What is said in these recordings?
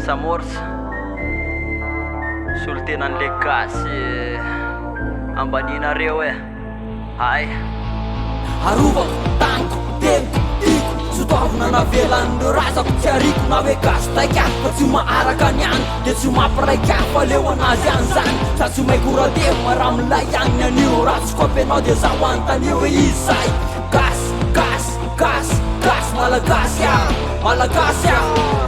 samorsa solo tenan'le gasy ambaninareo ay arovako taniko teniko tiko tsy toavina navelan'ireo razako tsy ariko na hoe gasy taika fa tsy maharaka ny any de tsy mampiraika fa leo anazy any zany sa tsy maiko rade maraha milay any anio raha tsy kopenao de zaho antanio hoe izy zay gasy gasy gasy gasy malagasy malagasy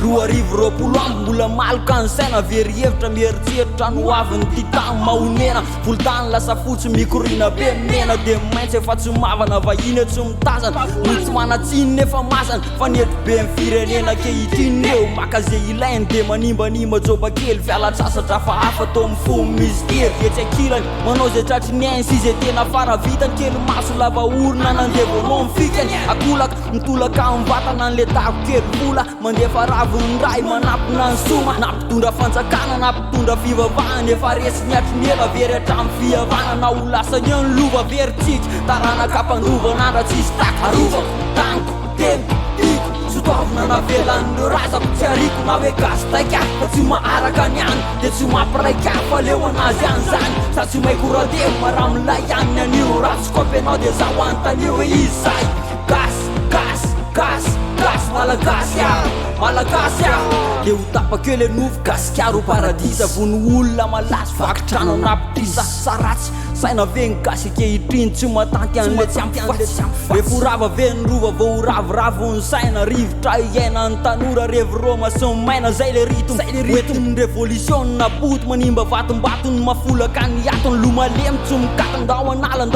roa arivo roapolo amby mbola malaka ny saina very hevitra mieritreritra no avy ny ty tany mahonena volotany lasa fotsy mikorina be mena de maintsy efa tsy mavana vahiny tsy mitazana no tsy manatsiny nefa masana fa nety be ny firenena kehitriny maka zay ilainy de manimbanimba jobakely fialatsasatra fa hafa to mifomy misy tery etsy akilany manao zay tratry ny ainy sy zay tena fara vitany kely maso lava orona nandevonao mifikany akolaka mitolaka amin'ny vatana an'le tako kely vola mandefa raviny ray manapina ny soma nampitondra fanjakana nampitondra fivavahana efa resy niatry ela very hatramy fihavana na ho lasany any lova very tsiky taranakapandrova nandra tsisy taka arovako taniko teniko tiko tsy toavina navelan'ireo razako tsy ariko na hoe gasy taika fa tsy maharaka ny any de tsy mampiraika fa leo anazy any zany sa tsy maiko rade maraha milay any anio raha tsy kopenao de zaho antanio hoe izy zay gasy gasy gasy gasy malagasy malagasy le ho tapakely anovo gasikaro paradisa vony olona malazy vakitrano anapitrisa saratsy saina ve ny gasy kehitriny tsy matanty an'le tsy ampyfatsy refo ve ny rova vao ho ravoravo ny saina rivotra iaina ny tanora revoroma sy maina zay le ritohoetiny revolution naboty manimba vatombatony mafolaka ny atony lomalemy tsy mikatony ndao anala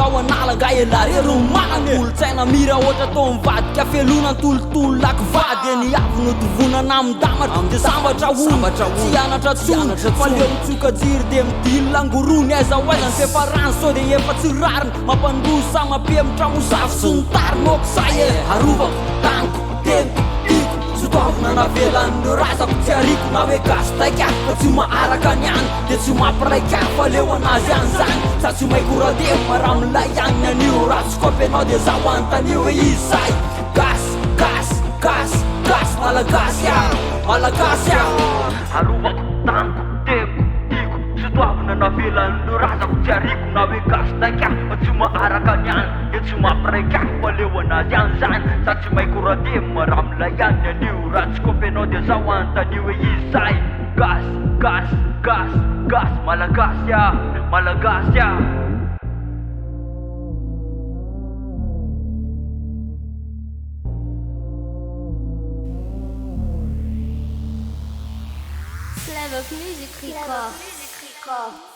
nga elarero magny olotsaina mira ohatra to mivadika felona tolotolo lako vady ny avy no tovonana amindamatra de sambatra ombatra tsy anatra tsony fa leo mitsoka jiry de midily langorony aiza oaizany fefarany so de efa tsy rariny mampandrosa mampemitra mosafy sy ny tariny oko zay arovako taniko teniko tiko tsy toavina navelan'ireo razako tsy ariko na hoe gasy taika fa tsy maharaka ny any de tsy mampiraika fa leo anazy any zany sa tsy maiko rade maraha milay any anio raha tsy kopenao de zaho antanio hoe izy zay gasy gasy gasy gasy malagasy malagasy arovako taniko teniko tiko tsy toavina navelan'ireo razako tsy ariko na hoe gasy taika fa tsy maharaka ny any de tsy mampiraika fa leo anazy any zany sa tsy maiko rade maraha milay any anio raha tsy kopenao de zaho antanio hoe izy zay gasy gasy gasy gasy malagasy malagasy Flavor Music Record.